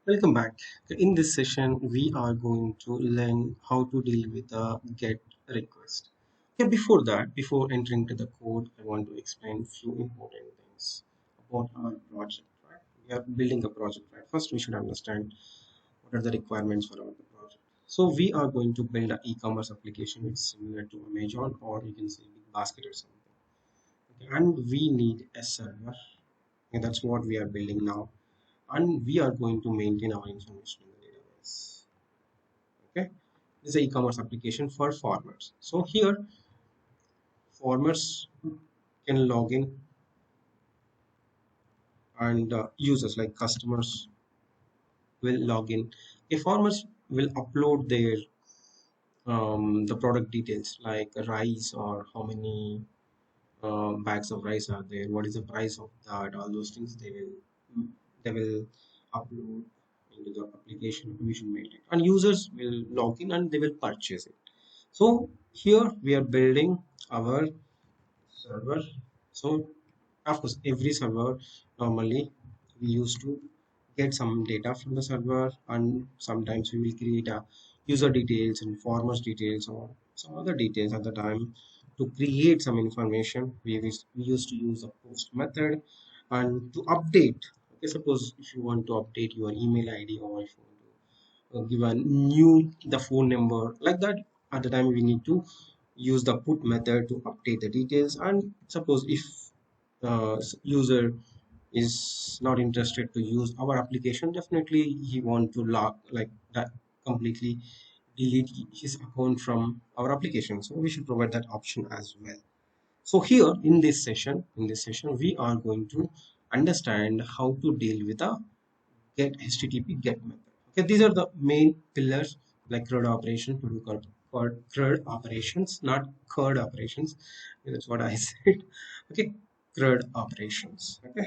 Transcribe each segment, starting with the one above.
Welcome back. In this session, we are going to learn how to deal with a GET request. Okay, before that, before entering to the code, I want to explain few important things about our project. Right? We are building a project. Right? First, we should understand what are the requirements for our project. So we are going to build an e-commerce application which is similar to Amazon, or you can say Big Basket or something. Okay, and we need a server. And that's what we are building now, and we are going to maintain our information in the database. Okay, this is an e-commerce application for farmers. So here farmers can log in, and users like customers will log in. A farmers will upload their the product details like rice, or how many bags of rice are there, what is the price of that, all those things they will upload into the application. We should make it, and users will log in and they will purchase it. So here we are building our server. So of course every server, normally we used to get some data from the server, and sometimes we will create a user details and farmers details or some other details at the time. To create some information, we used to use a post method, and to update. Okay, suppose if you want to update your email id, or if you want to give a new the phone number like that, at the time we need to use the put method to update the details. And suppose if user is not interested to use our application, definitely he want to log like that, completely delete his account from our application, so we should provide that option as well. So here in this session we are going to understand how to deal with a get http get method. Okay, these are the main pillars, like CRUD operation to do CRUD operations, not CRUD operations. That's what I said. Okay, CRUD operations. Okay,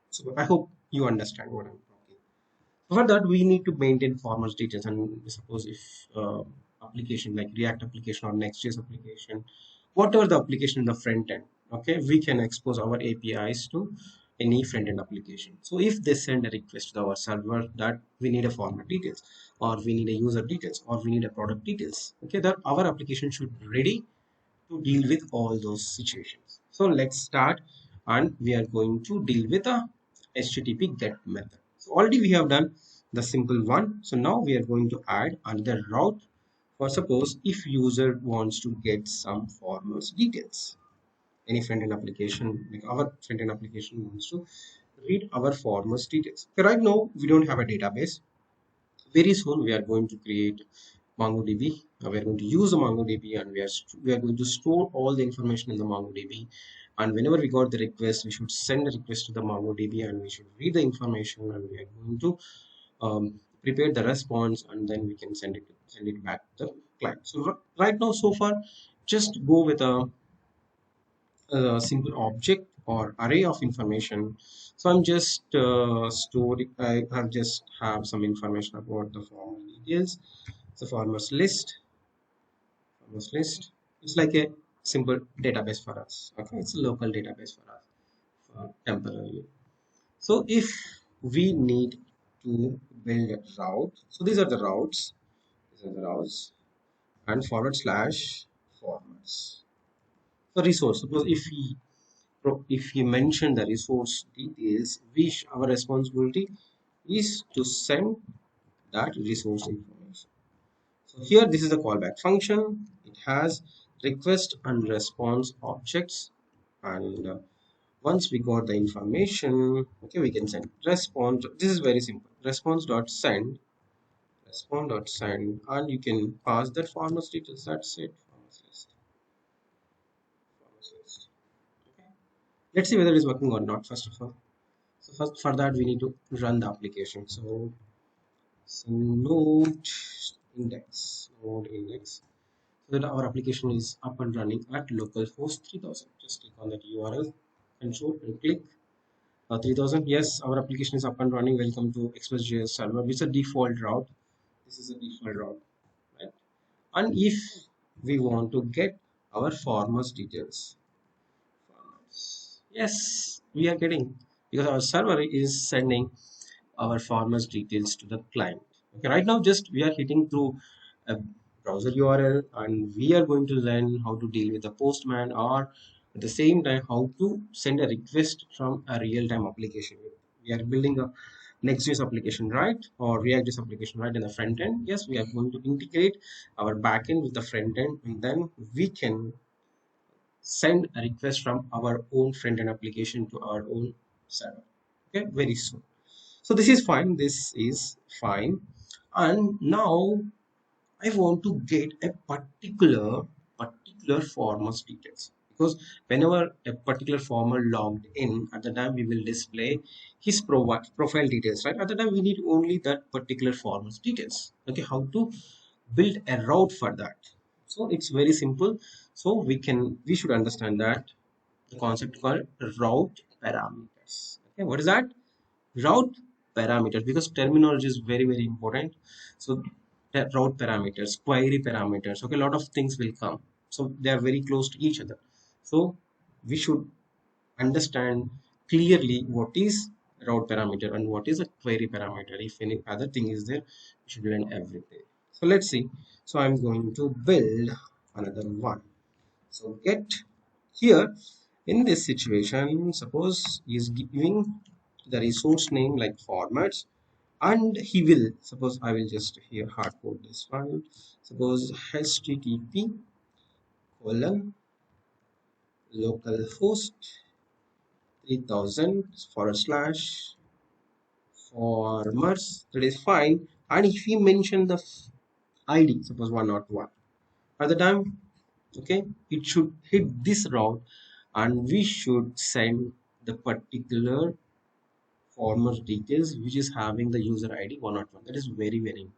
so I hope you understand what I'm talking. For that, we need to maintain farmers details, and suppose if application like React application or Next.js application, whatever the application in the front end, okay, we can expose our APIs to any front end application. So if they send a request to our server that we need a format details, or we need a user details, or we need a product details, okay, that our application should be ready to deal with all those situations. So let's start, and we are going to deal with a HTTP GET method. So already we have done the simple one. So now we are going to add another route for, suppose if user wants to get some farmers details. Any front-end application, like our front-end application wants to read our farmers details. Okay, right now we don't have a database. Very soon we are going to create MongoDB. We are going to use the MongoDB, and we are going to store all the information in the MongoDB. And whenever we got the request, we should send a request to the MongoDB, and we should read the information, and we are going to prepare the response, and then we can send it back to the client. So right now, so far, just go with a simple object or array of information. So I'm just storing. I have just have some information about the farmer details. The farmers list. It's like a simple database for us. Okay, it's a local database for us temporarily. So if we need to build a route, so these are the routes. These are the routes, and forward slash formats. The resource. Suppose if you mention the resource details, which our responsibility is to send that resource information. So here this is the callback function. It has request and response objects, and once we got the information, okay, we can send response. This is very simple. Response.send, and you can pass that farmers details. That's it. Farmers list. Okay. Let's see whether it is working or not. First of all, so first for that we need to run the application. So node index, so that our application is up and running at localhost 3000. Just click on that URL, control and click 3000. Yes, our application is up and running. Welcome to Express.js server, which is a default route. This is a default route, right? And if we want to get our farmers details, farmers, yes, we are getting, because our server is sending our farmers details to the client. Okay, right now just we are hitting through a browser URL, and we are going to learn how to deal with the postman, or at the same time how to send a request from a real-time application. We are building a Next.js application, right? Or React.js application, right? In the front end, yes, we are going to integrate our backend with the front end, and then we can send a request from our own front end application to our own server. Okay, very soon. So this is fine. This is fine. And now I want to get a particular farmer's details, because whenever a particular farmer logged in, at the time we will display his profile details, right? At the time we need only that particular farmer's details. Okay, how to build a route for that? So it's very simple. So we should understand that the concept called route parameters. Okay, what is that? Route parameters, because terminology is very important. So route parameters, query parameters, okay, a lot of things will come, so they are very close to each other. So we should understand clearly what is route parameter and what is a query parameter. If any other thing is there, we should learn everything. So let's see. So I'm going to build another one. So get here, in this situation, suppose he is giving the resource name like formats, and he will, suppose I will just here hard code this file. Suppose http colon localhost 3000 forward slash formers, that is fine. And if we mention the id, suppose 101, at the time, okay, it should hit this route, and we should send the particular former details which is having the user id 101. That is very important.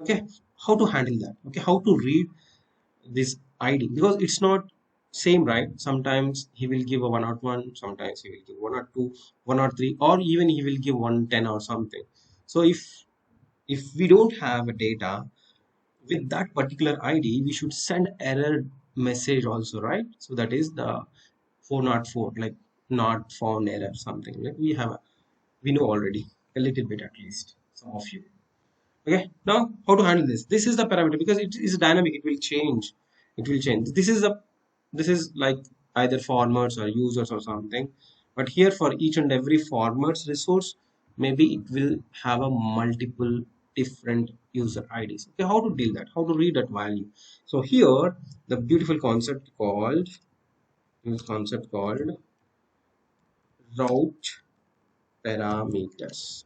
Okay, how to handle that? Okay, how to read this id, because it's not same, right? Sometimes he will give a 101, sometimes he will give 102, 103, or even he will give 110 or something. So if we don't have a data with that particular id, we should send error message also, right? So that is the 404, like not found error, something like we know already a little bit, at least some of you. Okay, now how to handle this? This is the parameter, because it is dynamic, it will change. It will change. This is like either formats or users or something. But here for each and every formats resource, maybe it will have a multiple different user IDs. Okay, how to deal that? How to read that value? So here the beautiful concept called route parameters. Okay, route parameters.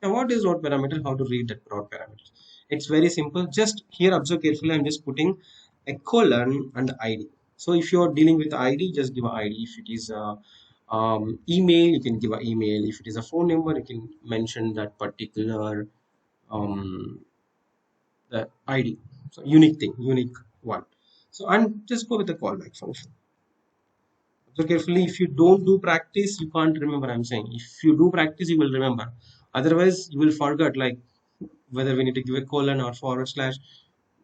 Now, what is route parameter? How to read that route parameters? It's very simple. Just here, observe carefully. I'm just putting a colon and the ID. So if you're dealing with ID, just give a ID. If it is a email, you can give an email. If it is a phone number, you can mention that particular um, the ID. So unique one. So and just go with the callback function. So carefully, if you don't do practice, you can't remember. I'm saying if you do practice, you will remember. Otherwise, you will forget, like whether we need to give a colon or forward slash.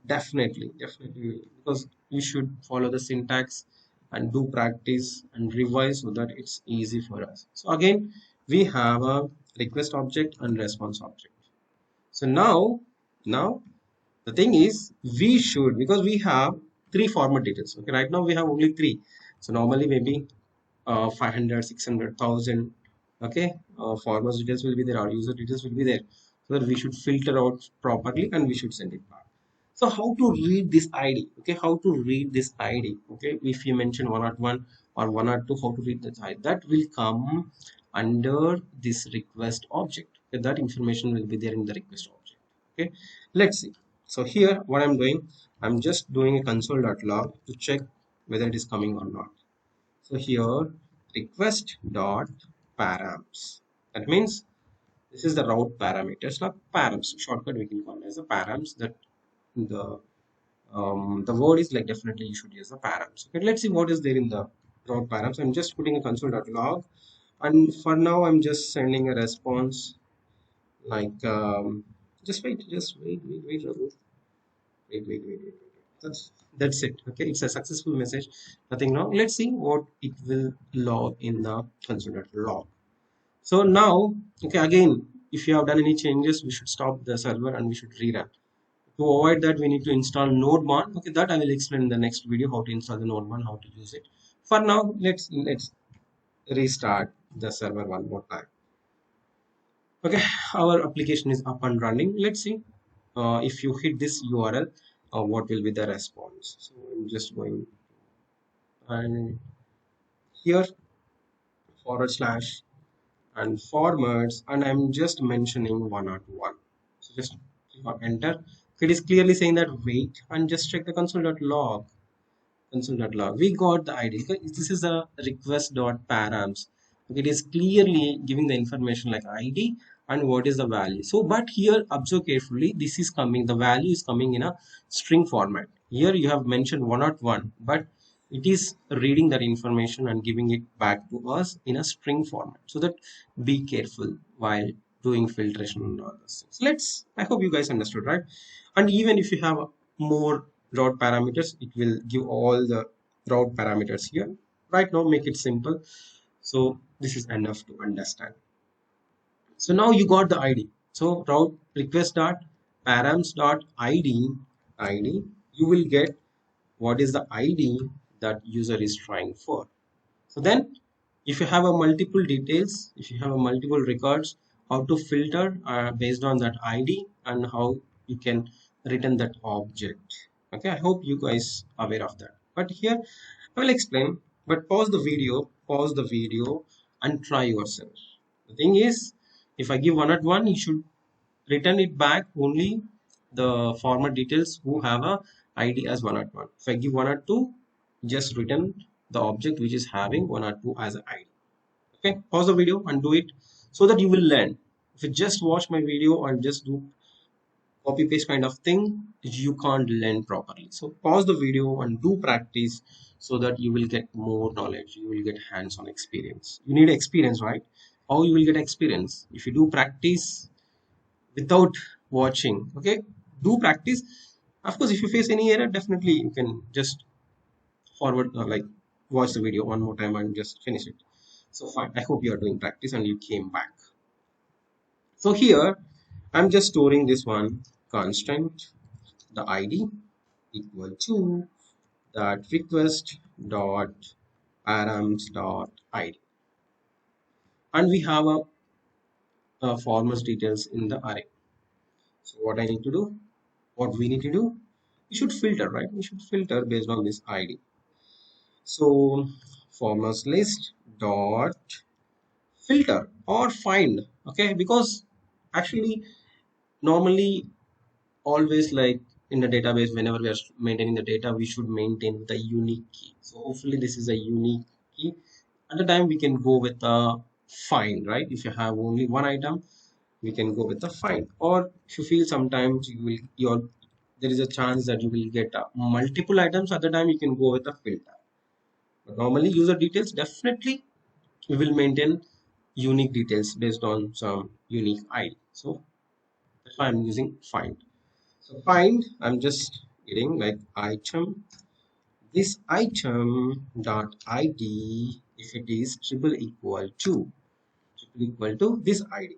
Definitely, because you should follow the syntax and do practice and revise so that it's easy for us. So again, we have a request object and response object. So now the thing is, we should, because we have three format details. Okay, right now we have only three. So normally maybe 500, 600,000. Okay, farmers details will be there, our user details will be there, so that we should filter out properly and we should send it back. So how to read this id? Okay, how to read this id? Okay, if you mention 101 or 102, how to read that id? That will come under this request object. Okay, that information will be there in the request object. Okay, let's see. So here what I'm doing, I'm just doing a console.log to check whether it is coming or not. So here request dot params. That means this is the route parameters, not params. Shortcut we can call it as the params. That the word is like definitely you should use the params. Okay, let's see what is there in the route params. I'm just putting a console.log, and for now I'm just sending a response like wait. That's it. Okay, it's a successful message. Nothing wrong. Let's see what it will log in the console.log. So now, okay, again, if you have done any changes, we should stop the server and we should rerun. To avoid that, we need to install node-mon. Okay, that I will explain in the next video, how to install the node-mon, how to use it. For now, let's restart the server one more time. Okay, our application is up and running. Let's see if you hit this URL, what will be the response. So I'm just going and here forward slash and formats, and I'm just mentioning 101. So just click on enter. It is clearly saying that wait and just check the console.log. Console.log. We got the ID. Okay, this is a request.params. Okay, it is clearly giving the information like ID and what is the value. So, but here observe carefully. This is coming. The value is coming in a string format. Here you have mentioned 101, but it is reading that information and giving it back to us in a string format. So that be careful while doing filtration and all those things. I hope you guys understood, right? And even if you have more route parameters, it will give all the route parameters here. Right now, make it simple. So this is enough to understand. So now you got the ID. So route request dot params dot ID, you will get what is the ID that user is trying for. So then if you have a multiple details, if you have a multiple records, how to filter based on that ID and how you can return that object. Okay, I hope you guys are aware of that. But here I will explain, but pause the video and try yourself. The thing is, if I give 101, you should return it back only the format details who have a ID as 101. If I give 102, just return the object which is having 102 as an ID. Okay, pause the video and do it so that you will learn. If you just watch my video and just do copy paste kind of thing, you can't learn properly. So pause the video and do practice so that you will get more knowledge, you will get hands-on experience. You need experience, right? How you will get experience? If you do practice without watching. Okay, do practice. Of course, if you face any error, definitely you can just forward like watch the video one more time and just finish it. So fine, I hope you are doing practice and you came back. So here I'm just storing this one constant, the ID equal to that request dot params dot ID, and we have a formats details in the array. So what I need to do, what we need to do, we should filter, right? We should filter based on this ID. So formats list dot filter or find. Okay, because actually normally always like in the database, whenever we are maintaining the data, we should maintain the unique key. So hopefully this is a unique key. At the time we can go with a find, right? If you have only one item, we can go with the find. Or if you feel sometimes there is a chance that you will get multiple items, at the time you can go with a filter. But normally user details, definitely we will maintain unique details based on some unique ID. So that's why I'm using find. So find, I'm just getting like item, this item dot ID, if it is triple equal to this ID.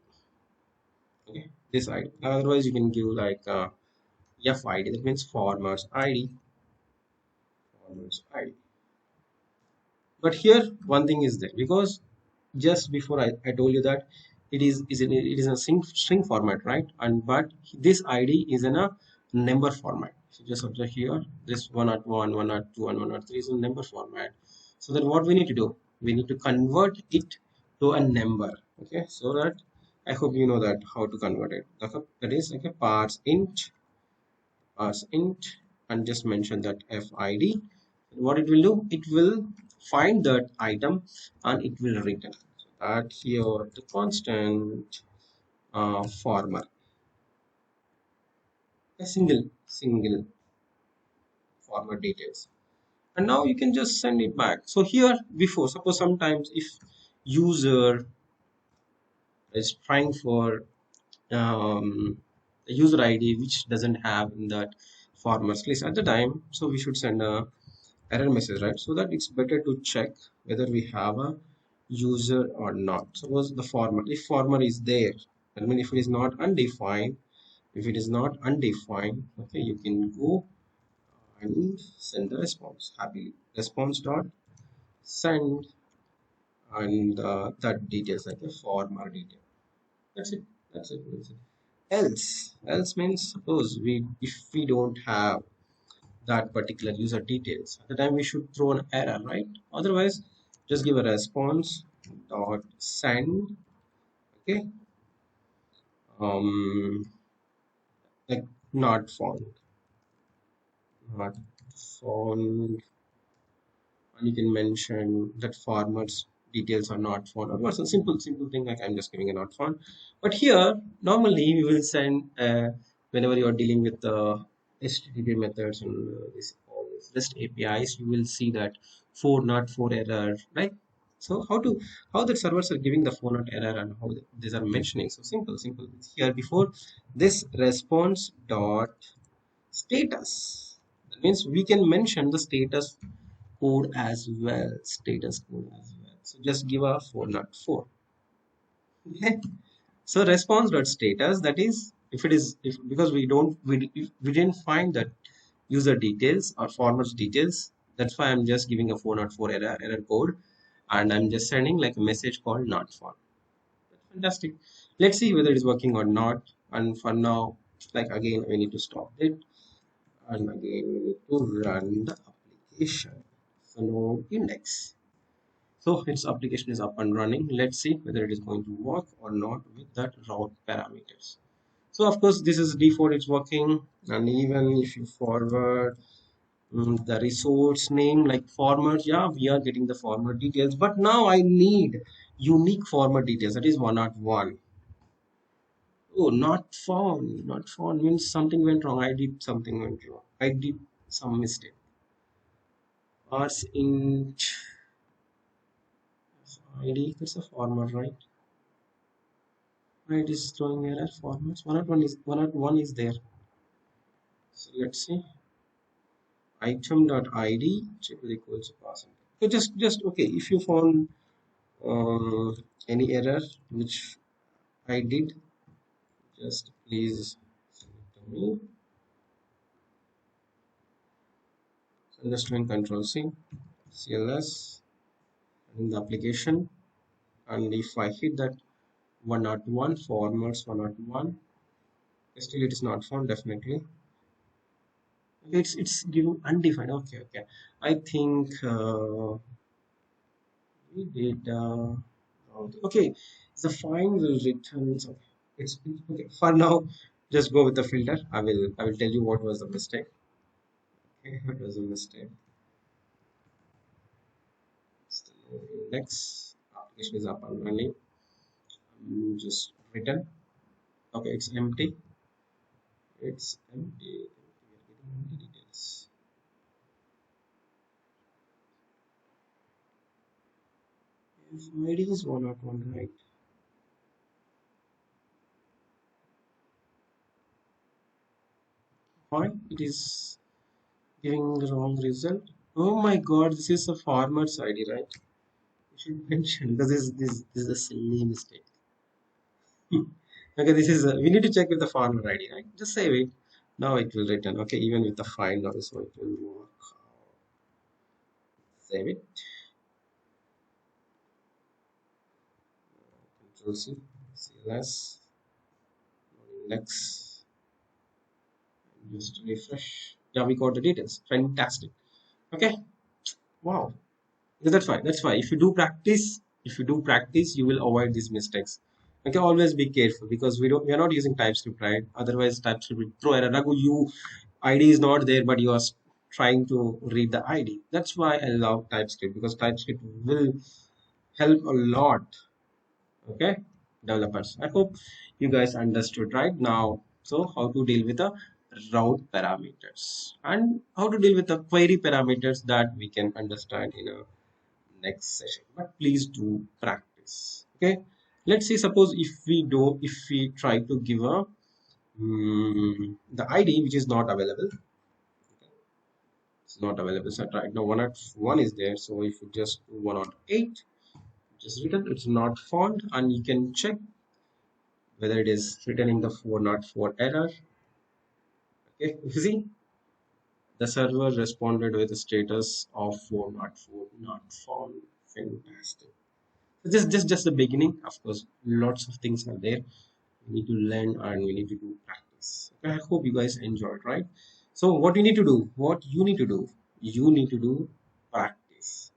Okay, this ID. Otherwise, you can give like FID, that means formats ID, formats ID. But here one thing is there, because just before I told you that it is a string format, right? And but this ID is in a number format. So just observe here, this 101, 102, and 103 is in number format. So then what we need to do, we need to convert it to a number. Okay, so that I hope you know that how to convert it. That is okay, parse int, and just mention that FID. What it will do, it will find that item and it will return. So that here the constant format, a single format details, and now you can just send it back. So here before, suppose sometimes if user is trying for a user ID which doesn't have in that formats list at the time, so we should send a error message, right? So that it's better to check whether we have a user or not. Suppose the former, if former is there, I mean if it is not undefined, if it is not undefined, okay, you can go and send the response happily. Response dot send, and that details like a former detail. That's it. That's it. That's it. Else means suppose we if we don't have that particular user details at the time we should throw an error, right? Otherwise, just give a response dot send. Okay, like not found, not found, and you can mention that farmers details are not found, or what's a simple thing like I'm just giving a not found. But here normally we will send whenever you are dealing with the HTTP methods and this all this REST APIs, you will see that 404 error, right? So how the servers are giving the 404 error and how these are mentioning, so simple here before this response dot status, that means we can mention the status code as well, status code as well. So just give a 404. Okay. So response dot status, that is if it is, if because we don't if we didn't find that user details or farmers details, that's why I'm just giving a 404 error code, and I'm just sending like a message called not found. Fantastic. Let's see whether it is working or not. And for now, like again, we need to stop it, and again we need to run the application. So no index. So its application is up and running. Let's see whether it is going to work or not with that route parameters. So of course this is default, it's working, and even if you forward the resource name like farmers, yeah, we are getting the farmer details. But now I need unique farmer details. That is 101. Oh, not found. Not found means something went wrong. I did something went wrong. I did some mistake. Parse int ID. That's a farmer, right? It is throwing error formats. 101 is there. So let's see. Item.id triple equals passing. So just okay. If you found any error which I did, just please send it to me. So I'm just doing Control C, CLS in the application, and if I hit that 101 formats 101, still it is not found definitely. It's giving undefined. Okay. I think we did okay. The fine will return. So it's okay for now. Just go with the filter. I will tell you what was the mistake. Okay, what was the mistake? Still index application is up and running. Just return. Okay, it's empty. It's empty. We are getting empty details. If ID is 101, right? Why it is giving the wrong result? Oh my god, this is a farmer's ID, right? You should mention because this is a silly mistake. Okay, this is we need to check with the farmer ID, right? Just save it. Now it will return. Okay, even with the find also it will work. Save it. Control C, CLS, index, just refresh. Yeah, we got the details. Fantastic. Okay. Wow. Yeah, that's fine. That's fine. If you do practice, you will avoid these mistakes. Okay, always be careful because we are not using TypeScript, right? Otherwise, TypeScript will throw error. Raghu, you ID is not there, but you are trying to read the ID. That's why I love TypeScript because TypeScript will help a lot. Okay, developers. I hope you guys understood right now. So how to deal with the route parameters and how to deal with the query parameters, that we can understand in a next session, but please do practice. Okay, let's see, suppose if we try to give a the ID which is not available. Okay, it's not available, so right now 101 is there, so if you just do 108, is written, it's not found, and you can check whether it is returning the 404 error. Okay, you see the server responded with a status of 404 not found. Fantastic. So just the beginning. Of course, lots of things are there. We need to learn and we need to do practice. Okay, I hope you guys enjoyed, right? So what you need to do, you need to do practice,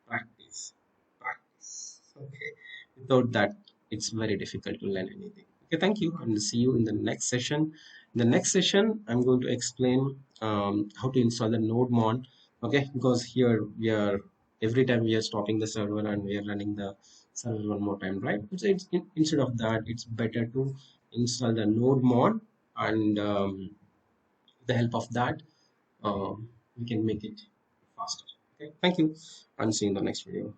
practice, practice. Okay. Without that, it's very difficult to learn anything. Okay, thank you, and see you in the next session. In the next session, I'm going to explain how to install the nodemon. Okay, because here we are every time we are stopping the server and we are running the server one more time, right? Instead of that, it's better to install the nodemon, and with the help of that, we can make it faster. Okay, thank you, and see you in the next video.